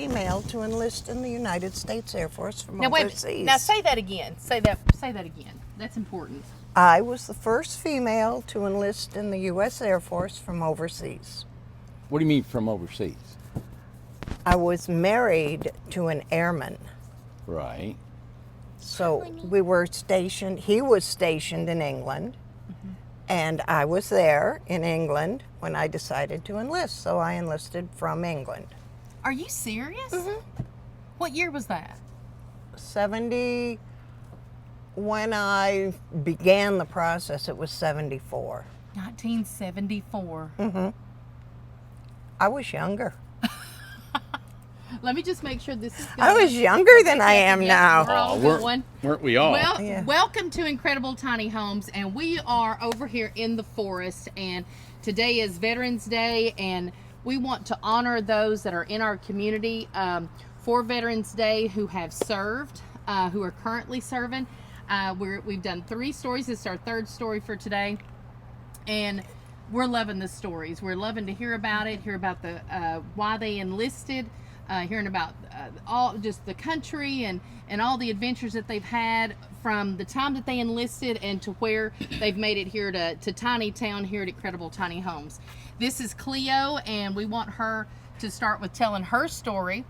female to enlist in the United States Air Force from Now wait. overseas. Now say that again. Say that again. That's important. I was the first female to enlist in the U.S. Air Force from overseas. What do you mean from overseas? I was married to an airman. Right. So we were stationed, he was stationed in England, and I was there in England when I decided to enlist. So I enlisted from England. Are you serious? What year was that? 70, when I began the process, it was 74. 1974. I was younger. Let me just make sure this is good. I was younger than I am Yes, now. we're on a good one. Weren't we all? Well, Yeah. welcome to Incredible Tiny Homes, and we are over here in the forest, and today is Veterans Day, and we want to honor those that are in our community for Veterans Day who have served, who are currently serving. We've done 3 stories. This is our 3rd story for today, and we're loving the stories. We're loving to hear about it, hear about the why they enlisted, hearing about all just the country and all the adventures that they've had from the time that they enlisted and to where they've made it here to Tiny Town here at Incredible Tiny Homes. This is Cleo, and we want her to start with telling her story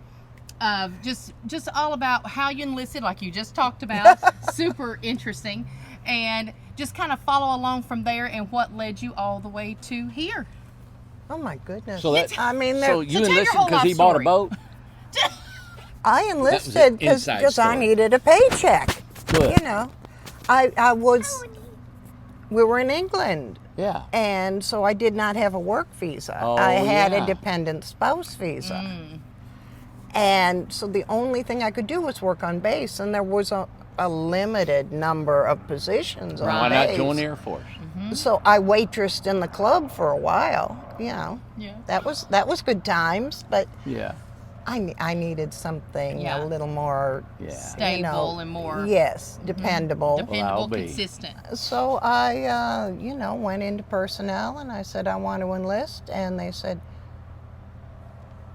of just all about how you enlisted, like you just talked about. Super interesting, and just kind of follow along from there and what led you all the way to here. Oh my goodness. So that, I mean, so tell you your enlisted whole because he life bought a story. boat? I enlisted because inside I story. needed a paycheck. Good. You know, we were in England. Yeah. And so I did not have a work visa. Oh, I had yeah. a dependent spouse visa. And so the only thing I could do was work on base, and there was a limited number of positions on Why base. not join the Air Force? So I waitressed in the club for a while, you know. Yeah. That was good times, but Yeah. I needed something Yeah. a little more Yeah. Stable and more yes, dependable. dependable, I'll be. consistent. So I, went into personnel and I said, I want to enlist. And they said,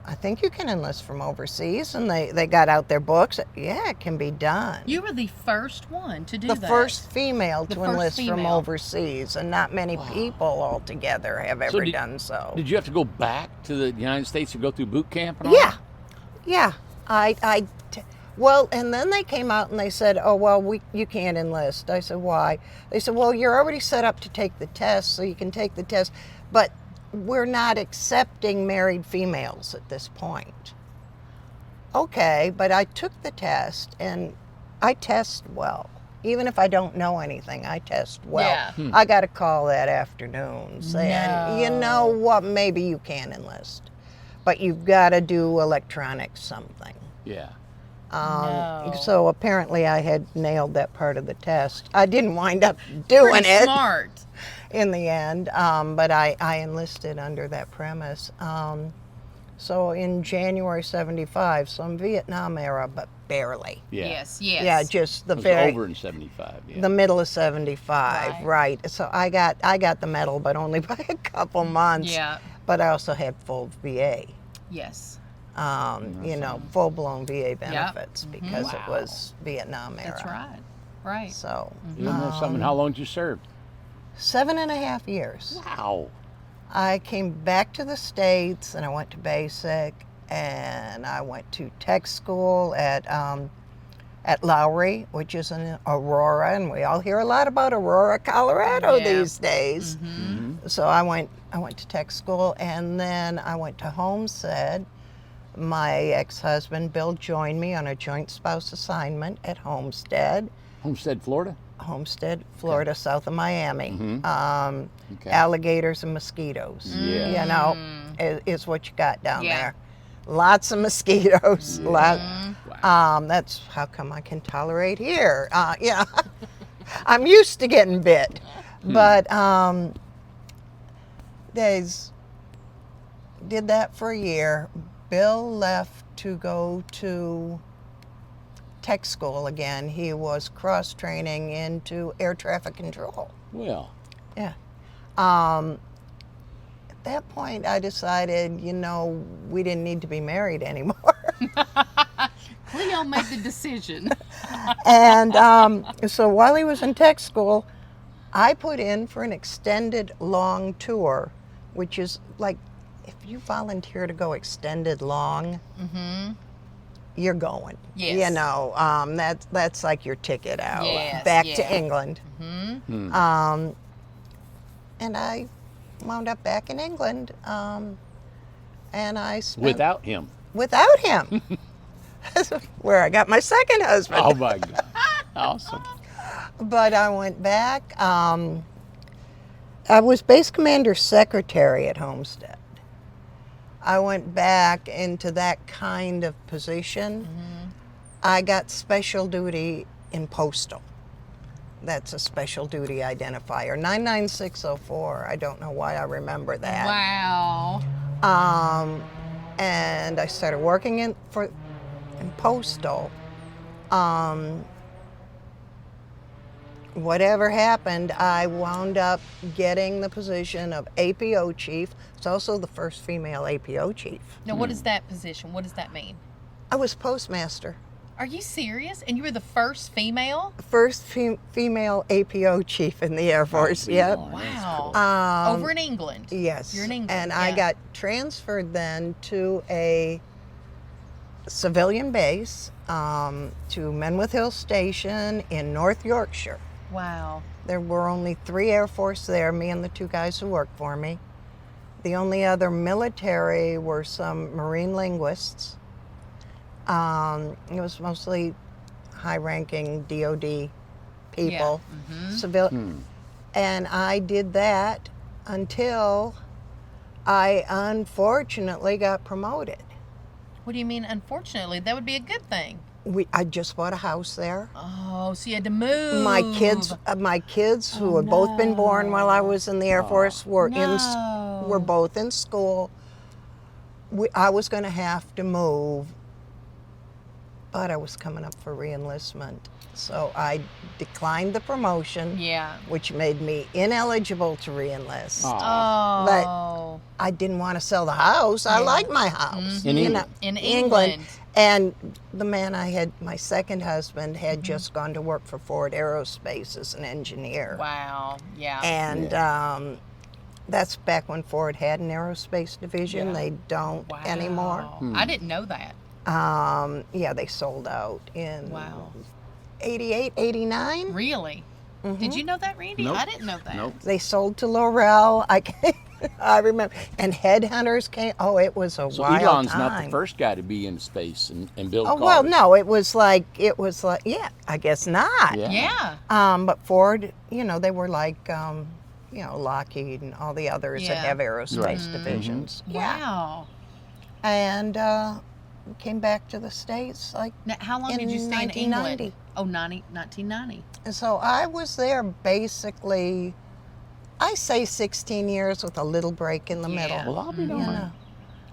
I think you can enlist from overseas. And they got out their books. Yeah, it can be done. You were the first one to do The that. first female The to first enlist from female. overseas. And not many people altogether have ever done so. Did you have to go back to the United States to go through boot camp and all Yeah. that? Yeah. Well, and then they came out and they said, oh, well, you can't enlist. I said, why? They said, well, you're already set up to take the test, so you can take the test, but we're not accepting married females at this point. Okay, but I took the test, and I test well. Even if I don't know anything, I test well. Yeah. I got a call that afternoon saying, you know No. what, maybe you can enlist, but you've got to do electronic something. Yeah. No. So apparently I had nailed that part of the test. I didn't wind up doing Pretty it smart. in the end, but I enlisted under that premise. So in January 75, so in Vietnam era, but barely. Yeah. Yes, yes. Yeah, just the It was very over in 75. Yeah. the middle of 75, Right. right? So I got the medal, but only by a couple months. Yeah. But I also had full VA. Yes. Full-blown VA benefits because it Wow. was Vietnam era. That's right. Right. So You know something? How long did you serve? 7.5 years. Wow. I came back to the States and I went to basic and I went to tech school at Lowry, which is in Aurora, and we all hear a lot about Aurora, Colorado Yeah. these days. So I went to tech school, and then I went to Homestead. My ex-husband Bill joined me on a joint spouse assignment at Homestead, Florida? Florida, south of Miami. Okay. Alligators and mosquitoes. Yeah. You know, is what you got down Yeah. there. Lots of mosquitoes. Wow. That's how come I can tolerate here. Yeah, I'm used to getting bit, but did that for a year. Bill left to go to tech school again. He was cross training into air traffic control. Well, Yeah. At that point, I decided, we didn't need to be married anymore. Cleo made the decision. And so while he was in tech school, I put in for an extended long tour, which is like, if you volunteer to go extended long, you're going. Yes. You know, that's like your ticket out Yes, back yeah. to England. And I wound up back in England, and I spent Without him. without him. That's where I got my second husband. Oh my God. Awesome. But I went back. I was base commander's secretary at Homestead. I went back into that kind of position. I got special duty in postal. That's a special duty identifier. 99604. I don't know why I remember that. Wow. And I started working in postal. Whatever happened, I wound up getting the position of APO chief. It's also the first female APO chief. Now, what is that position? What does that mean? I was postmaster. Are you serious? And you were the first female? First female APO chief in the Air Force. Yep. Wow. Over in England. Yes. You're in England. And I got transferred then to a civilian base, to Menwith Hill Station in North Yorkshire. Wow. There were only 3 Air Force there, me and the 2 guys who worked for me. The only other military were some Marine linguists. It was mostly high-ranking DOD people, and I did that until I unfortunately got promoted. What do you mean, unfortunately? That would be a good thing. I just bought a house there. Oh, so you had to move. My kids who had both been born while I was in the Air Force were were both in school. I was going to have to move, but I was coming up for reenlistment, so I declined the promotion. Yeah. Which made me ineligible to reenlist. Oh. But I didn't want to sell the house. I like my house. In England. In England. And the man my second husband, had just gone to work for Ford Aerospace as an engineer. Wow. Yeah. And that's back when Ford had an aerospace division. Yeah. They don't anymore. I didn't know that. Yeah, they sold out in Wow. 88, 89. Really? Did you know that, Randy? Nope. I didn't know that. Nope. They sold to Laurel. I remember. And headhunters came. Oh, it was a So wild Elon's time. not the first guy to be in space and build Oh cars. well, no, it was like, yeah, I guess not. Yeah. Yeah. But Ford, they were like, Lockheed and all the others that Yeah. have aerospace Right. divisions. Yeah. Wow. And came back to the States like. Now, how long In did you stay in 1990. England? Oh, 1990. And so I was there basically, I say 16 years with a little break in the Yeah. middle. Well, I'll be You darned. know,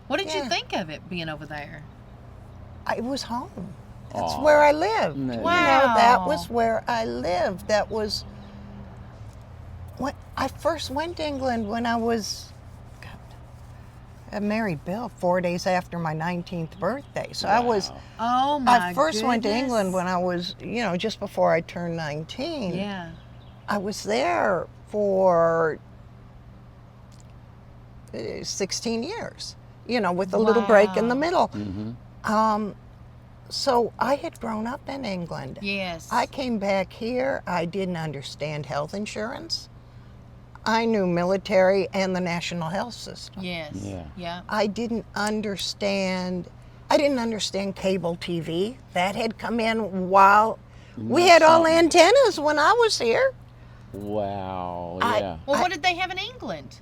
What did you Yeah. think of it being over there? it was home. That's Aw. where I lived. No. Wow. That was where I lived. That was when I first went to England when I was. I married Bill 4 days after my 19th birthday. So I was. Oh my I first went to goodness. England when I was, just before I turned 19. Yeah. I was there for 16 years, with a little break in the middle. So I had grown up in England. Yes. I came back here. I didn't understand health insurance. I knew military and the national health system. Yes. Yeah. Yeah. I didn't understand cable TV. That had come in while we had all something. antennas when I was here. Wow. I- Yeah. Well, what did they have in England?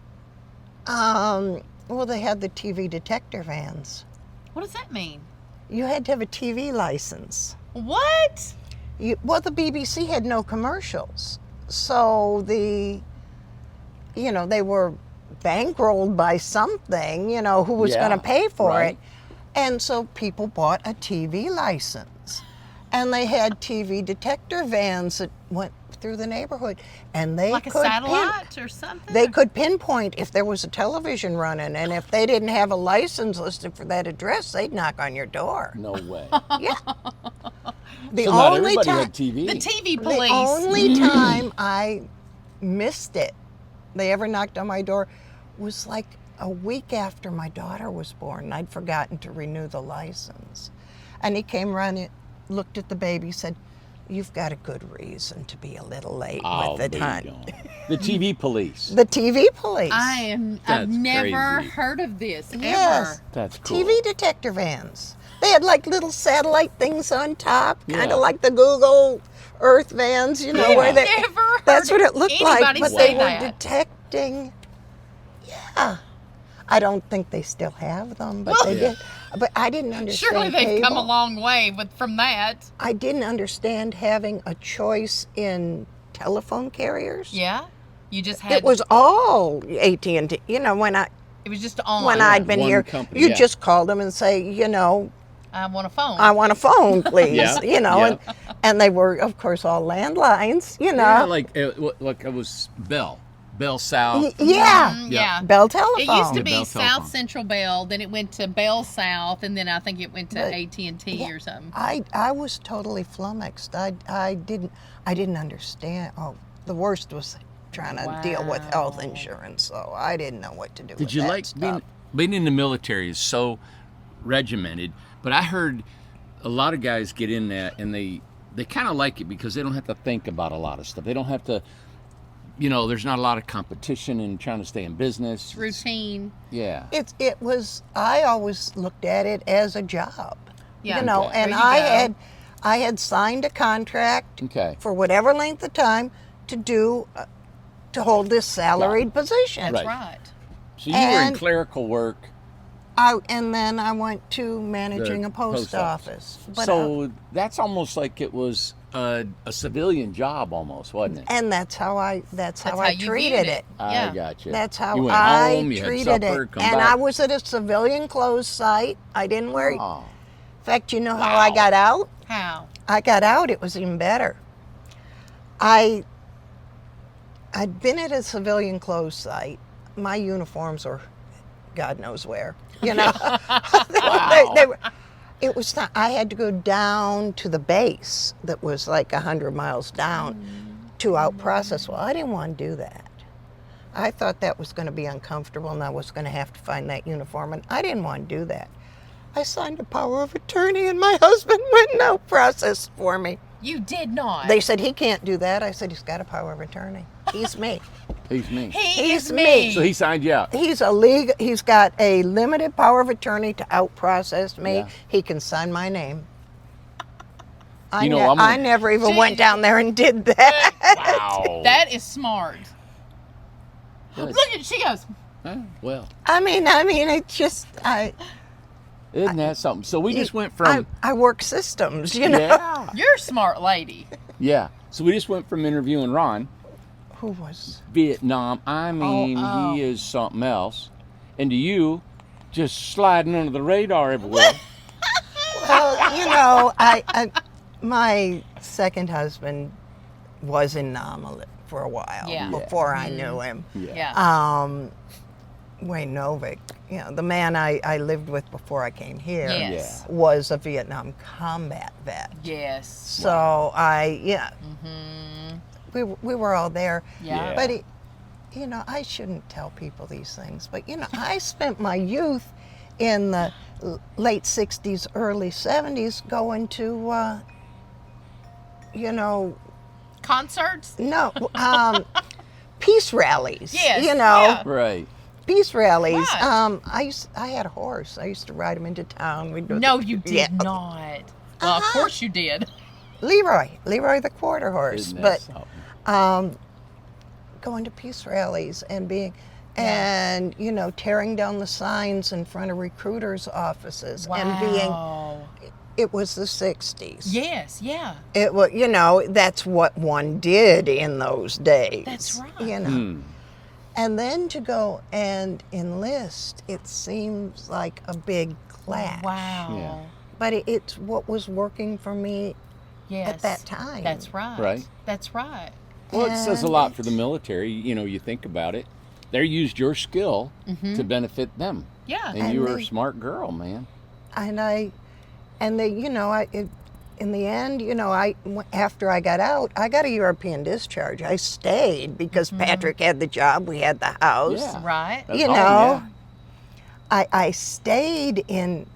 Well, they had the TV detector vans. What does that mean? You had to have a TV license. What? Well, the BBC had no commercials. So they were bankrolled by something, who was Yeah, going to pay for right. it. And so people bought a TV license. And they had TV detector vans that went through the neighborhood, and they Like a could satellite or something? they could pinpoint if there was a television running, and if they didn't have a license listed for that address, they'd knock on your door. No way. Yeah. The So not only everybody time, had TV. The TV the police. only time I missed it, they ever knocked on my door, was like a week after my daughter was born, and I'd forgotten to renew the license. And he came running, looked at the baby, said, "You've got a good reason to be a little late with it, there you hon." go. The TV police. The TV police. I've That's never crazy. heard of this, Yes. ever. That's cool. TV detector vans. They had like little satellite things on top, kind Yeah. of like the Google Earth vans, you know, where they. Never heard That's what it looked like, anybody but say they were that. detecting. Yeah, I don't think they still have them, but they Yeah. did. But I didn't understand. Surely they've come a cable. long way from that. I didn't understand having a choice in telephone carriers. Yeah, you just had. It was all AT&T. You know, when It was just on. I'd been one here, company, you yeah. just called them and say, you know, I want a phone. I want a phone, please. Yeah, You know, yeah. and they were, of course, all landlines. You know, Yeah, like it was Bell South. yeah, yeah. Bell It telephone. used to The be Bell South telephone. Central Bell, then it went to Bell South, and then I think it went to But- AT&T yeah. or something. I was totally flummoxed. I didn't understand. Oh, the worst was trying to deal with health Wow. insurance, so I didn't know what to do. Did with you that like stuff. being in the military is so regimented, but I heard a lot of guys get in that and they kind of like it because they don't have to think about a lot of stuff. They don't have to, you know, there's not a lot of competition and trying to stay in business. Routine. Yeah. It was. I always looked at it as a job. Yeah. You know, Okay. and There you go. I had signed a contract Okay. for whatever length of time to hold this salaried position. That's Right. right. So you were in And- clerical work. And then I went to managing The a post post office. But, So that's almost like it was a civilian job almost, wasn't it? and that's how I how you treated viewed it. Yeah. I got you. That's how you went I home, you treated had supper, it. come And back. I was at a civilian clothes site. I didn't wear. In Oh, fact, you know how I Wow. got out? How? I got out. It was even better. I'd been at a civilian clothes site. My uniforms were, God knows where. You know, they were. It was not. I had to go down to the base that was like 100 miles down to out process. Well, I didn't want to do that. I thought that was going to be uncomfortable, and I was going to have to find that uniform, and I didn't want to do that. I signed a power of attorney, and my husband went and out processed for me. You did not. They said he can't do that. I said he's got a power of attorney. He's me. he's me. He He's is me. me. So he signed you out. He's He's got a limited power of attorney to out process me. Yeah. He can sign my name. You know, I'm gonna- I never even went down there and did that. Wow. That is smart. Good. Look at she goes. Huh, well, I mean, it just isn't that something? So we just went from I work systems, you know. yeah, You're a smart lady. yeah. So we just went from interviewing Ron, Who was? Vietnam. I mean, oh. he is something else, and to you, just sliding under the radar everywhere. Well, you know, my second husband was in Nam for a while Yeah. before I knew him. Yeah. Wayne Novick, you know, the man I lived with before I came here, Yes. was a Vietnam combat vet. Yes. So we were all there. Yeah. But you know, I shouldn't tell people these things, but you know, I spent my youth in the late 60s, early 70s going to, you know, Concerts. no, peace rallies. Yes, You know, yeah. Right. peace rallies. Right. I had a horse. I used to ride him into town. We'd do No, you did Yeah. not. Well, of course you did. Leroy the quarter horse. Isn't that But something? going to peace rallies and being, and you know, tearing down the signs in front of recruiters' offices and being. Wow. It was the 60s. Yes. Yeah. It was, you know, that's what one did in those days. That's right. You know. Hmm. And then to go and enlist, it seems like a big clash. Wow. Yeah. But it's what was working for me Yes. at that time. That's right. Right. That's right. Well, it says a lot for the military. You know, you think about it. They used your skill to benefit them. Yeah. And you were a smart girl, man. And they, you know, in the end, you know, after I got out, I got a European discharge. I stayed because Patrick had the job, we had the house. Yeah. Right. That's You home, know, yeah. I stayed in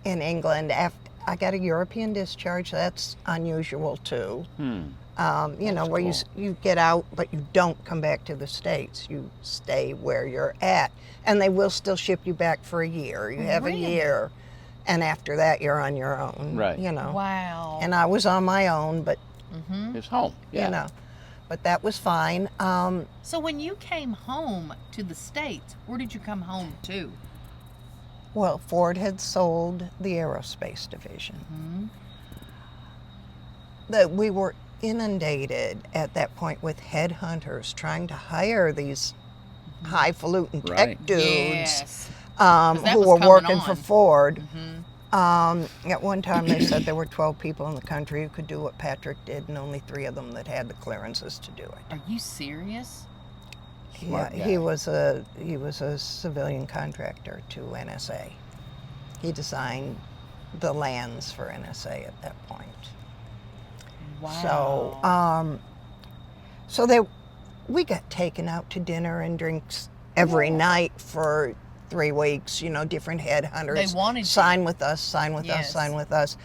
England after I got a European discharge. That's unusual too. You know, where cool. you get out, but you don't come back to the States. You stay where you're at, and they will still ship you back for a year. You have Really? a year, and after that, you're on your own. Right. You know. Wow. And I was on my own, but It's home. Yeah. you know, but that was fine. So when you came home to the States, where did you come home to? Well, Ford had sold the aerospace division. That we were inundated at that point with headhunters trying to hire these highfalutin tech Right. dudes Yes. that who was were coming working for on. Ford. At one time, they said there were 12 people in the country who could do what Patrick did, and only 3 of them that had the clearances to do it. Are you serious? Smart Yeah, guy. he was a civilian contractor to NSA. He designed the lands for NSA at that point. Wow. So we got taken out to dinner and drinks every night for 3 weeks. You know, different headhunters. They wanted you. sign with us, sign with Yes. us, sign with us.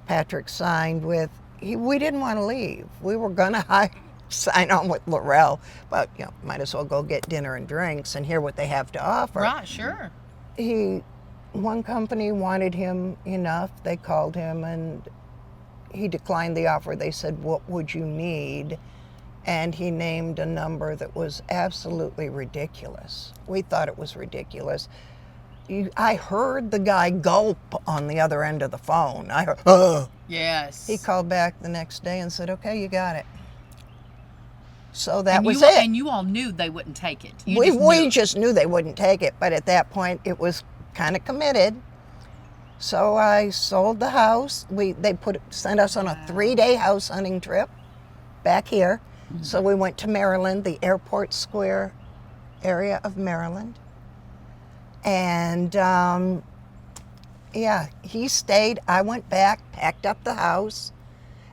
Patrick signed with. We didn't want to leave. We were gonna sign on with Laurel, but you know, might as well go get dinner and drinks and hear what they have to offer. Right. Sure. One company wanted him enough. They called him and he declined the offer. They said, "What would you need?" And he named a number that was absolutely ridiculous. We thought it was ridiculous. I heard the guy gulp on the other end of the phone. I heard, "Oh." Yes. He called back the next day and said, "Okay, you got it." So that and was you, it. And you all knew they wouldn't take it. You We just knew. just knew they wouldn't take it, but at that point it was kind of committed. So I sold the house. They sent us on a 3-day house hunting trip back here. So we went to Maryland, the Airport Square area of Maryland. And yeah, he stayed. I went back, packed up the house.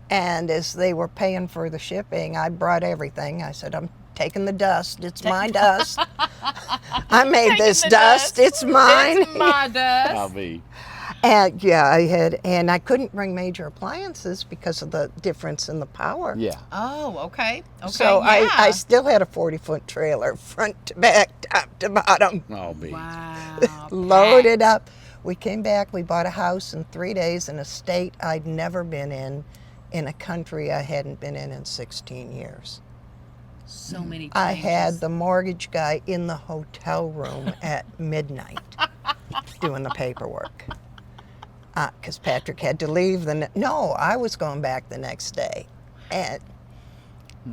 And as they were paying for the shipping, I brought everything. I said, "I'm taking the dust. It's my dust. I made Taking this the dust. It's mine." It's my dust. I'll be. And yeah, and I couldn't bring major appliances because of the difference in the power. Yeah. Oh, okay. Okay. So yeah. I still had a 40-foot trailer, front to back, top to bottom, I'll be. Wow. loaded packed. up. We came back. We bought a house in 3 days in a state I'd never been in a country I hadn't been in 16 years. So many changes. I had the mortgage guy in the hotel room at midnight doing the paperwork. Because Patrick had to leave. No, I was going back the next day. And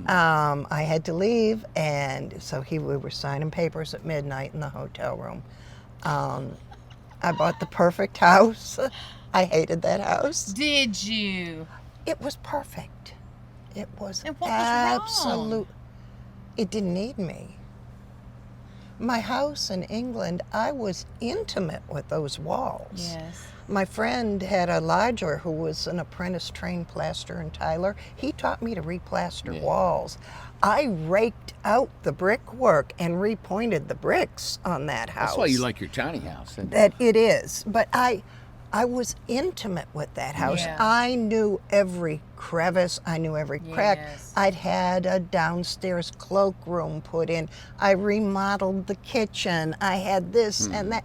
I had to leave, and so we were signing papers at midnight in the hotel room. I bought the perfect house. I hated that house. Did you? It was perfect. It was And what was wrong? absolute. It didn't need me. My house in England, I was intimate with those walls. Yes. My friend had a lodger who was an apprentice trained plasterer and tiler. He taught me to replaster walls. I raked out the brickwork and repointed the bricks on that house. That's why you like your tiny house. Isn't it? That it is. But I was intimate with that house. Yeah. I knew every crevice. I knew every crack. Yes. I'd had a downstairs cloakroom put in. I remodeled the kitchen. I had this and that.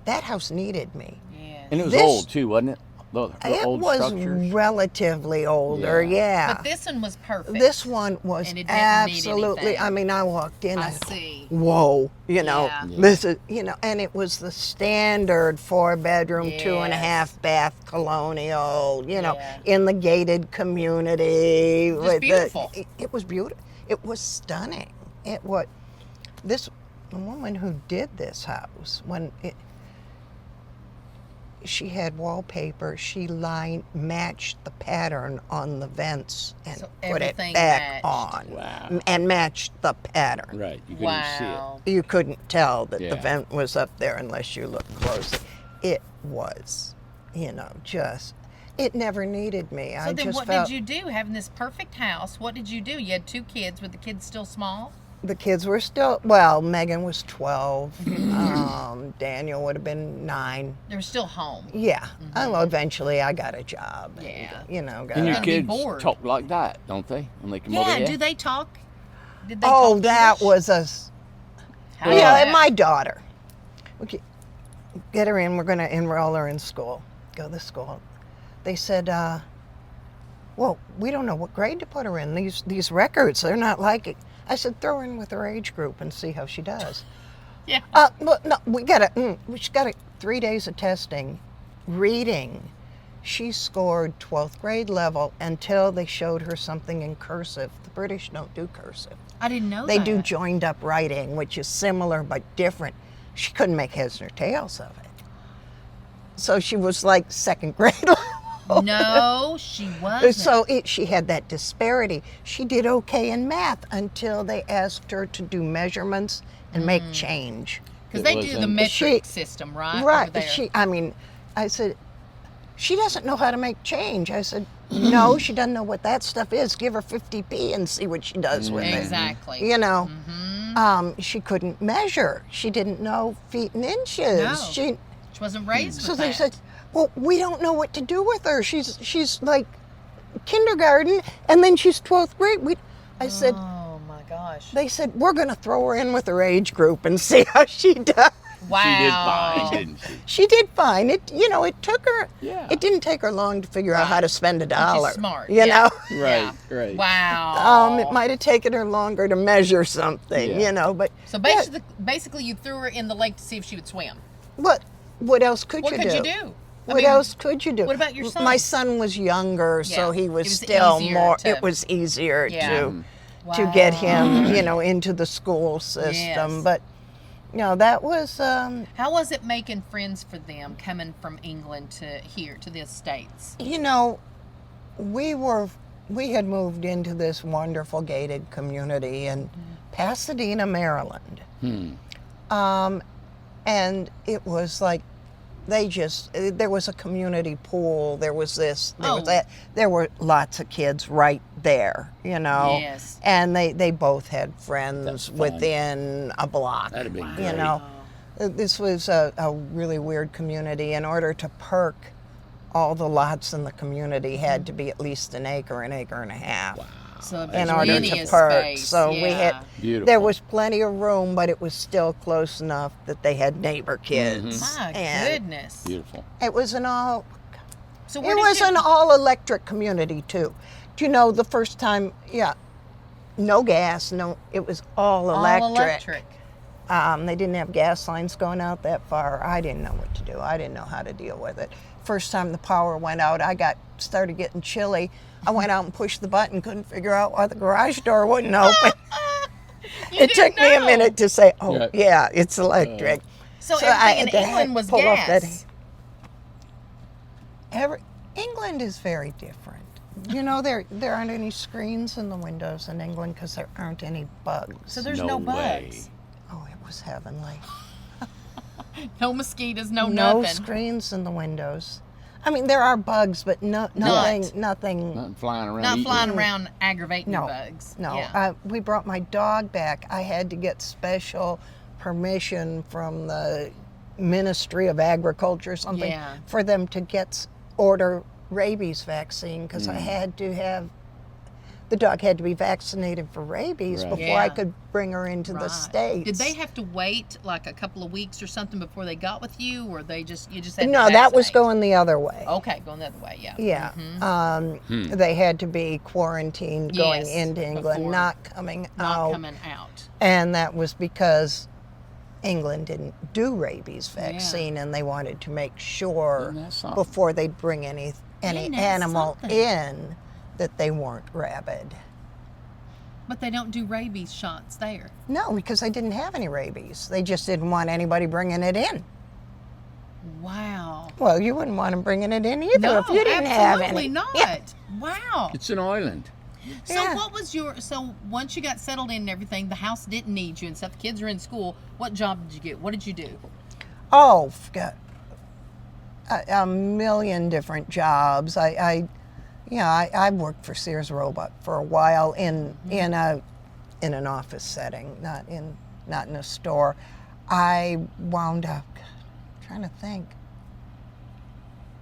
That house needed me. Yes. And it was This- old too, wasn't it? The It old was structures. relatively older, yeah. But this one was perfect. This one was And it didn't need absolutely, anything. I mean, I walked in I and see. whoa, you know, Yeah. this is, you know, and it was the standard 4-bedroom, 2.5 bath colonial, you know, Yeah. in the gated community. Just beautiful. It was beautiful. It was stunning. The woman who did this house, she had wallpaper. She matched the pattern on the vents and So put it everything back matched. on. Wow. And matched the pattern. Right. You couldn't see it. Wow. You couldn't tell that the Yeah. vent was up there unless you looked closely. It was, just, it never needed me. So I then just what felt did you do? Having this perfect house, what did you do? You had 2 kids. Were the kids still small? the kids were still, well, Megan was 12. Daniel would have been 9. They were still home. Yeah. Well, eventually I got a job. And, Yeah. got And your out. be kids bored. talk like that, don't they? When they come over Yeah, here? do they talk? Did they Oh, talk that English? was How was yeah, that? my daughter. Okay, get her in. We're going to enroll her in school. Go to school. They said, well, we don't know what grade to put her in. These records, they're not like it. I said, throw her in with her age group and see how she does. Yeah. Well, no, we got 3 days of testing. Reading, she scored 12th grade level until they showed her something in cursive. The British don't do cursive. I didn't know They that. do joined up writing, which is similar but different. She couldn't make heads nor tails of it. So she was like 2nd grade level. No, she wasn't. So she had that disparity. She did okay in math until they asked her to do measurements and make change. Because It they do wasn't- the metric She- system, right? Over Right. there. I said, she doesn't know how to make change. I said, no, she doesn't know what that stuff is. Give her 50p and see what she does with it. Exactly. She couldn't measure. She didn't know feet and inches. No. She She wasn't raised So with they that. said, well, we don't know what to do with her. She's like kindergarten, and then she's 12th grade. I said, Oh my gosh. they said, we're going to throw her in with her age group and see how she does. Wow. She did fine, didn't she? She did fine. It took her, Yeah. it didn't take her long to figure out how Right. to spend $1. smart, You yeah. know? Right, right. Wow. It might have taken her longer to measure something, Yeah. but So yeah, basically, you threw her in the lake to see if she would swim. what else could What you could do? you do? I What mean, else could you do? what about your son? My son was younger, so Yeah, he was it was still easier more. to- It was easier Yeah. to get Wow. him, into the school system. Yes. But that was. How was it making friends for them coming from England to here to the States? We had moved into this wonderful gated community in Pasadena, Maryland. And it was like there was a community pool, there was this, there was Oh. that, there were lots of kids right there, Yes. and they both had friends That's fun. within a block. That'd have been You great. know, this was a really weird community. In order to perk, all the lots in the community had to be at least an acre and a half. So In there's order plenty to of perk, space, so we had yeah. Beautiful. there was plenty of room, but it was still close enough that they had neighbor kids. My And goodness. Beautiful. it was an all So it where did was you, an all electric community too. Do you know the first time? Yeah, no gas, no. It was all electric. all electric? They didn't have gas lines going out that far. I didn't know what to do. I didn't know how to deal with it. First time the power went out, started getting chilly. I went out and pushed the button, couldn't figure out why the garage door wouldn't open. You It took didn't me a know. minute to say, oh, Yeah. yeah, it's electric. So I everything in had to England was pull off that- gas. England is very different. There aren't any screens in the windows in England because there aren't any bugs. So there's No no way. bugs. Oh, it was heavenly. No mosquitoes, no No nothing. screens in the windows. I mean, there are bugs, but nothing. Nothing flying around. Not eating flying it. around aggravating No, bugs. no. Yeah. We brought my dog back. I had to get special permission from the Ministry of Agriculture or something Yeah. for them to order rabies vaccine because Mm. I had to have the dog had to be vaccinated for rabies Right. before I Yeah. could bring her into the Right. States. Did they have to wait like a couple of weeks or something before they got with you, or you just had to No, that was vaccinate? going the other way. Okay, going the other way. Yeah. Yeah. Mm-hmm. They had to be quarantined going Yes, into England, before. not coming Not out. coming out. And that was because England didn't do rabies vaccine and they wanted to make sure Isn't that something? before they'd bring any Ain't that animal something? in that they weren't rabid. But they don't do rabies shots there. No, because they didn't have any rabies. They just didn't want anybody bringing it in. Wow. Well, you wouldn't want them bringing it in either No, if you didn't have absolutely any. not. Yeah. Wow. It's an island. So Yeah. what was so once you got settled in and everything, the house didn't need you and stuff, the kids are in school, what job did you get? What did you do? Oh, forgot. A million different jobs. I worked for Sears Roebuck for a while in an office setting, not in a store. I wound up trying to think.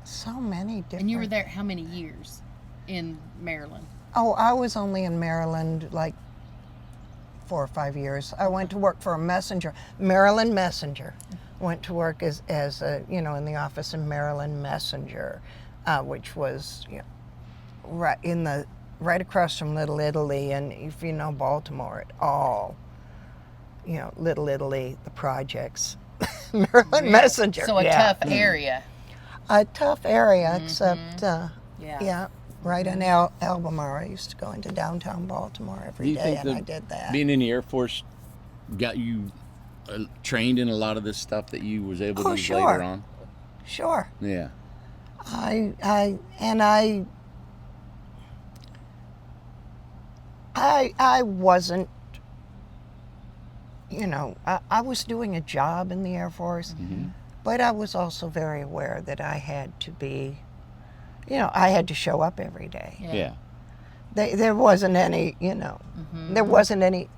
So many different. And you were there how many years in Maryland? Oh, I was only in Maryland like 4 or 5 years. I went to work for a messenger, Maryland Messenger. Went to work as a, in the office in Maryland Messenger, which was right across from Little Italy. And if you know Baltimore at all, Little Italy, the projects, Maryland Messenger. So a tough area. A tough area, except right in Albemarle. I used to go into downtown Baltimore Do every you day, think and I that did that. being in the Air Force got you trained in a lot of this stuff that you was able to use sure. later on? Sure. Yeah. I wasn't, I was doing a job in the Air Force, but I was also very aware that I had to be, I had to show up every day. Yeah. There wasn't any, there wasn't any,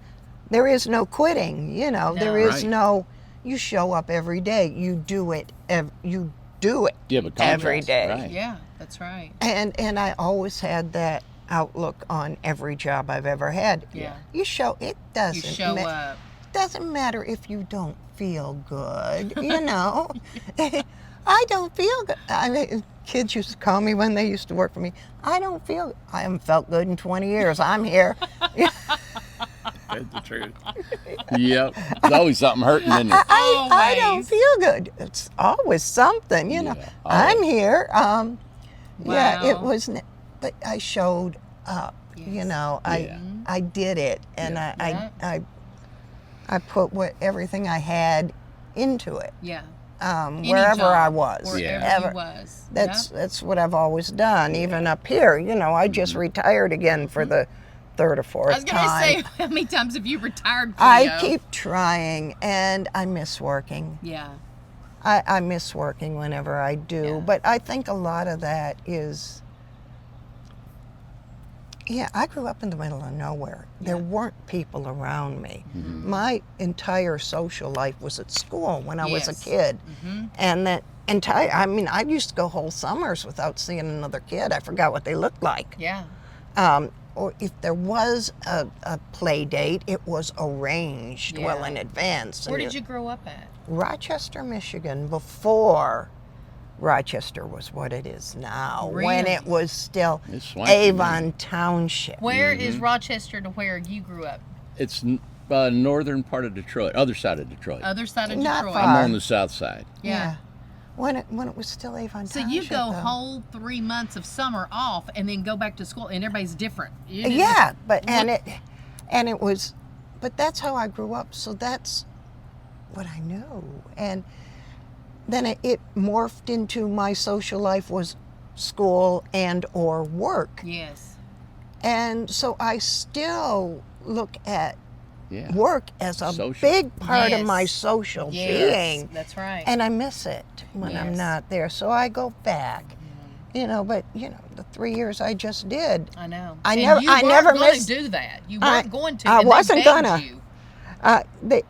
there is no quitting, there is Right. no, you show up every day, you do it, you do it You have a contract, every day. Right. Yeah, that's right. And I always had that outlook on every job I've ever had. Yeah. You show, it You doesn't show up. doesn't matter if you don't feel good, I don't feel good. I mean, kids used to call me when they used to work for me, I don't feel, I haven't felt good in 20 years. I'm here. That's the truth. Yep. There's always something hurting, isn't it? I don't Always. feel good. It's always something, Yeah, I'm always. here. Yeah, it Wow. was, but I showed up, Yes. I did it, and Yeah. I put everything I had into it. Yeah. Wherever job, I was. Wherever Ever. you was. That's what I've always done, even up here. I just retired again for the third or fourth I was going to time. say, how many times have you retired, Cleo? I keep trying, and I miss working. Yeah. I miss working whenever I do, Yeah. but I think a lot of that is, I grew up in the middle of nowhere. There weren't people around me. My entire social life was at school when I was a Yes. kid. And that I used to go whole summers without seeing another kid. I forgot what they looked like. Yeah. Or if there was a play date, it was arranged well Yeah. in advance. Where And did you grow up at? Rochester, Michigan, before Rochester was what it is now, when Really? it was still It's swanky, Avon Township. Where is Rochester to where you grew up? It's northern part of Detroit, other side of Detroit. Other side of Not Detroit. far. I'm on the south side. Yeah. When it was still Avon So Township. you go though. whole 3 months of summer off and then go back to school and everybody's different. You just- Yeah, but it was, but that's how I grew up. So that's what I knew, and then it morphed into my social life was school and or work, Yes. and so I still look at Yeah. work as a Social. big part of Yes. my social Yes. being, That's right. and I miss it when I'm Yes. not there. So I go back, but the 3 years I just did, I know. I And never- you I weren't never gonna missed- do that. You I- weren't going to. I and they wasn't begged gonna. You.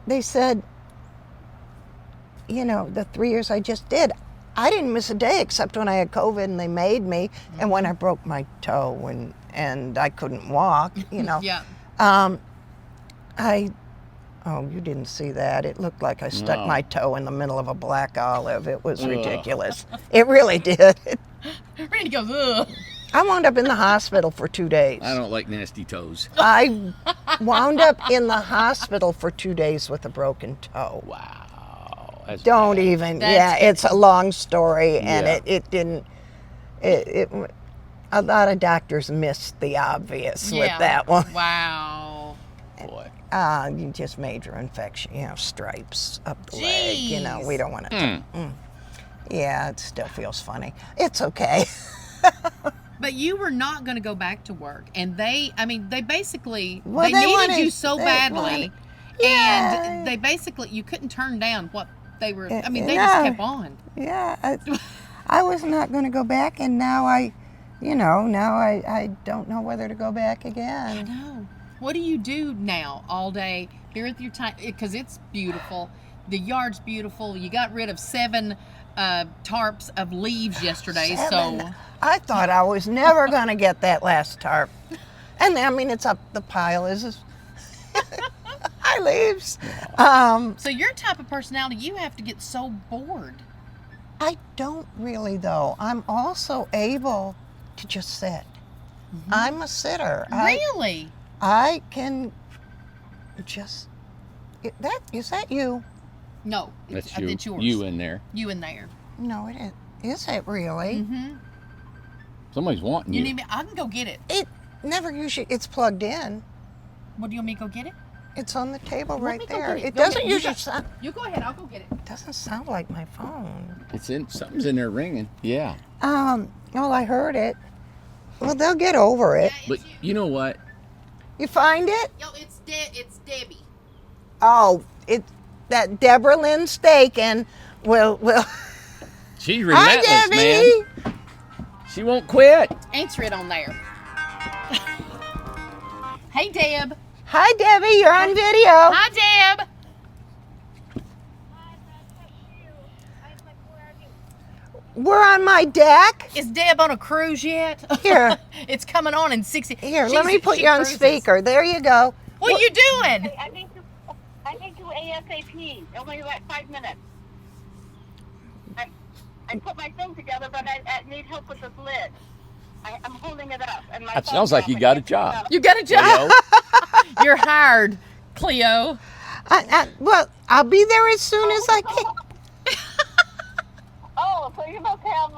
they said, the 3 years I just did, I didn't miss a day except when I had COVID and they made me, and when I broke my toe and I couldn't walk, Yeah. You didn't see that. It looked like I stuck No. my toe in the middle of a black olive. It was ridiculous. It really did. Randy goes, ugh. I wound up in the hospital for 2 days. I don't like nasty toes. I wound up in the hospital for 2 days with a broken toe. Wow. That's Don't bad. even. That's- It's a long story, and Yeah. it didn't. A lot of doctors missed the obvious with that one. Wow. Boy. You just major infection, stripes up the leg. We Jeez. don't want to. Yeah, it still feels funny. It's okay. But you were not going to go back to work, and they basically Well, they they needed wanted- you so they badly, wanted- Yeah. and they basically you couldn't turn down what they were. I mean, Yeah. they just kept on. Yeah, I was not going to go back, and now I don't know whether to go back again. No. What do you do now all day here at your time? Because it's beautiful. The yard's beautiful. You got rid of 7 tarps of leaves yesterday, so I thought I was never going to get that last tarp. And I mean, it's up, the pile is high leaves. so your type of personality, you have to get so bored. I don't really, though. I'm also able to just sit. I'm a sitter. Really? I can just. Is that you? No, That's it's yours. you in there. You in there. No, it isn't. Is it really? Mm-hmm. Somebody's wanting You you. need me? I can go get it. It never usually. It's plugged in. What do you want me to go get it? It's on the table Let right me go there. get it. It Go doesn't get it. You usually go- sound. You go ahead. I'll go get it. It doesn't sound like my phone. Something's in there ringing. Yeah. Well, I heard it. Well, they'll get over it. But you know what? You find it? Yo, it's Debbie. Oh, it's that Deborah Lynn Staken. Well. She's Hi, relentless, Debbie. man. She won't quit. Answer it on there. Hey, Deb. Hi, Debbie. You're on video. Hi, Deb. We're on my deck. Is Deb on a cruise yet? Here. It's coming on in 60. Here, let me put she you on cruises. speaker. There you go. What are you doing? I need to ASAP. Only like 5 minutes. I put my thing together, but I need help with this lid. I'm holding it up. And my That phone's sounds like off. you I got a can't pick it job. up. You got a job. Yo. You're hired, Cleo. Well, I'll be there as soon as I can. Oh, so you must have.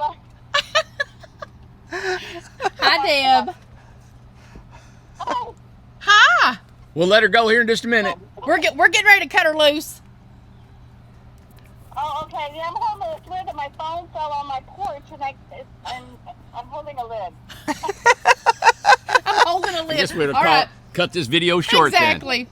Hi, Deb. Oh, Hi. We'll let her go here in just a minute. We're getting ready to cut her loose. oh, okay. Yeah, I'm holding this lid, and my phone fell on my porch, and I'm holding a lid. I'm holding a I lid. guess we're All gonna right. cut this video short Exactly.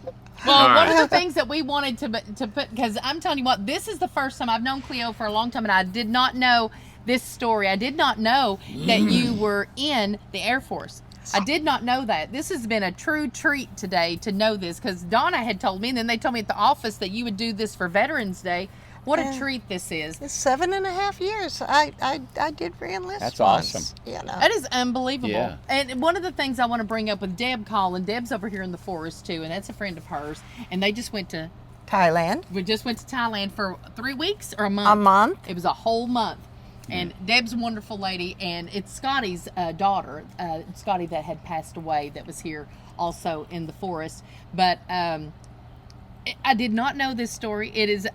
Well, All one right. of the things that we wanted to put, because I'm telling you what, this is the first time I've known Cleo for a long time, and I did not know this story. I did not know that you were in the Air Force. I did not know that. This has been a true treat today to know this, because Donna had told me, and then they told me at the office that you would do this for Veterans Day. What a treat this is. It's 7.5 years. I did re-enlist. That's once, awesome. You know. That is unbelievable. Yeah. And one of the things I want to bring up with Deb Collin, Deb's over here in the forest too, and that's a friend of hers. And they just went to, Thailand. we just went to Thailand for 3 weeks or a month? A month. It was a whole month. And Deb's a wonderful lady, and it's Scotty's daughter, Scotty that had passed away, that was here also in the forest. But I did not know this story. It is,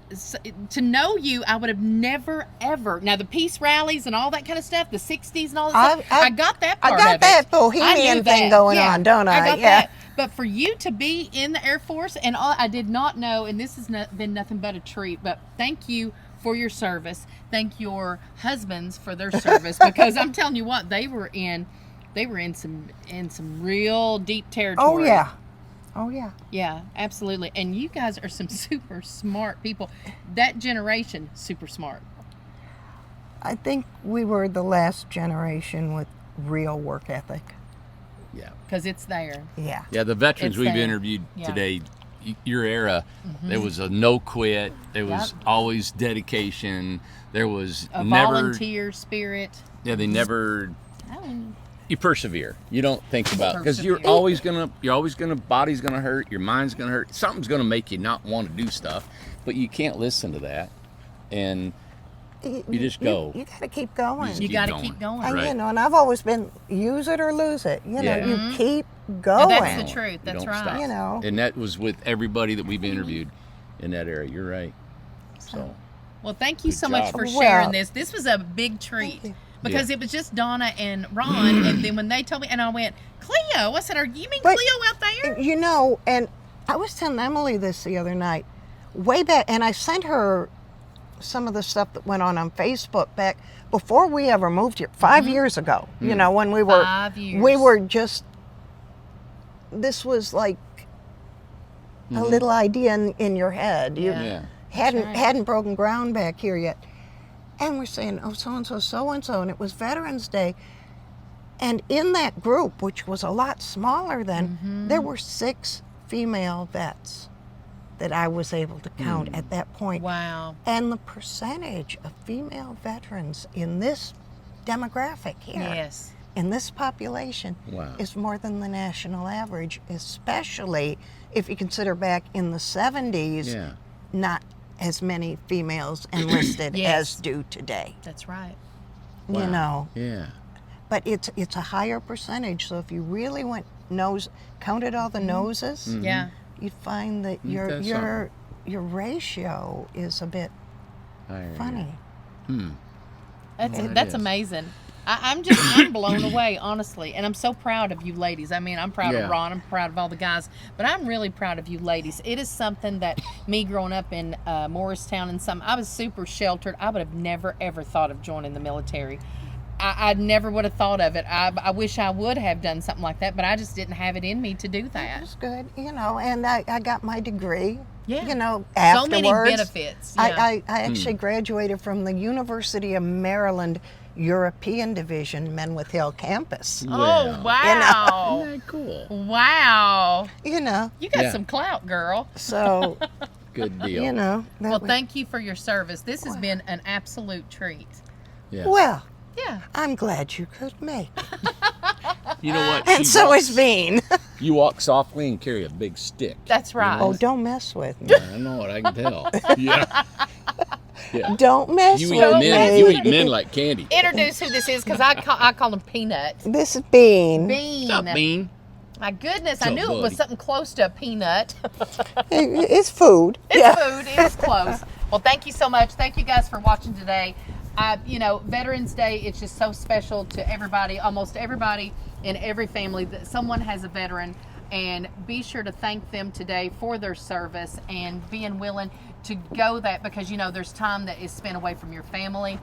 to know you, I would have never, ever. Now, the peace rallies and all that kind of stuff, the 60s and all that stuff, I got that part I got of that it. bohemian knew thing that. going Yeah, on, don't I? got Yeah. that. But for you to be in the Air Force and all, I did not know, and this has been nothing but a treat. But thank you for your service. Thank your husbands for their service, because I'm telling you what, they were in some real deep territory. Oh yeah. Oh yeah. Yeah, absolutely. And you guys are some super smart people. That generation, super smart. I think we were the last generation with real work ethic. Yeah. Because it's there. Yeah. Yeah, the veterans It's we've there. interviewed Yeah. today, your era, there was a no quit. There was Yep. always dedication. There was A never. volunteer spirit. Yeah, they never. Oh, You persevere. You don't think about, because you're Persevere. always gonna. Body's gonna hurt. Your mind's gonna hurt. Something's gonna make you not want to do stuff, but you can't listen to that, and you just go. You got to keep going. just you keep got to going. keep going. And, Right. you know, and I've always been use it or lose it. You know, Yeah. you keep And going. that's the truth. You That's don't right. stop. You know. And that was with everybody that we've interviewed in that area. You're right. So Well, thank you Good so much job. for Well, sharing this. This was a big treat. Thank you. Because Yeah. it was just Donna and Ron, and then when they told me, and I went, Cleo, I said, you mean But- Cleo out there? You know, and I was telling Emily this the other night, way back, and I sent her some of the stuff that went on Facebook back before we ever moved here, 5 years ago. You know, when we were 5 years. we were just. This was like a little idea in your head. You Yeah. hadn't right. hadn't broken ground back here yet, and we're saying, oh, so and so, and it was Veterans Day. And in that group, which was a lot smaller then, there were 6 female vets that I was able to count at that point. Wow. And the percentage of female veterans in this demographic here, Yes. in this population, Wow. is more than the national average, especially if you consider back in the 70s, Yeah. not as many females enlisted Yes. as do today. That's right. You Wow. know. Yeah. But it's a higher percentage. So if you really counted all the noses, Yeah. you'd find that That's your ratio is a bit funny. That's Well, it that's is. amazing. I'm blown away, honestly, and I'm so proud of you ladies. I mean, I'm proud Yeah. of Ron, I'm proud of all the guys, but I'm really proud of you ladies. It is something that me growing up in Morristown and I was super sheltered. I would have never ever thought of joining the military. I never would have thought of it. I wish I would have done something like that, but I just didn't have it in me to do that. That's good, you know. And I got my degree. Yeah. You know, So afterwards. many benefits. Yeah. I actually graduated from the University of Maryland European Division Menwith Hill campus. Oh, wow. Isn't that cool? Wow. You know, You got Yeah. some clout, girl. so Good deal. you know. that Well, was- thank you for your service. This has been an absolute treat. Yeah. Well, Yeah. I'm glad you could make it. You know what? And She so walks- is Bean. You walk softly and carry a big stick. That's right. Oh, don't mess with me. I know it. I can tell. Yeah. Yeah. Don't mess You with eat me. men. You eat men like candy. Introduce who this is because I call him Peanut. This is Bean. Bean. What's up, Bean? My goodness, What's I up, knew it was buddy? something close to a peanut. It's food. It's food. It is close. Well, thank you so much. Thank you guys for watching today. You know, Veterans Day, it's just so special to everybody, almost everybody in every family that someone has a veteran. And be sure to thank them today for their service and being willing to go that, because, you know, there's time that is spent away from your family.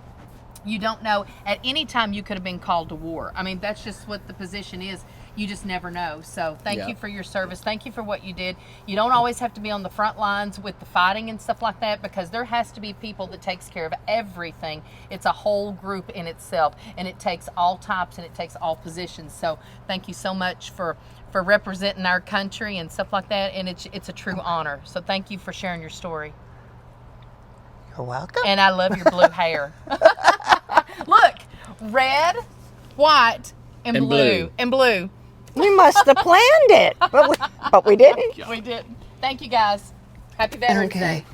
You don't know, at any time you could have been called to war. I mean, that's just what the position is. You just never know. So thank Yeah. you for your service. Thank you for what you did. You don't always have to be on the front lines with the fighting and stuff like that, because there has to be people that takes care of everything. It's a whole group in itself, and it takes all types and it takes all positions. So thank you so much for representing our country and stuff like that. And it's a true honor. So thank you for sharing your story. You're welcome. And I love your blue hair. Look, red, white, and And blue. blue. And blue. We must have planned it, but we didn't. We did. Thank you, guys. Happy Veterans Okay. Day.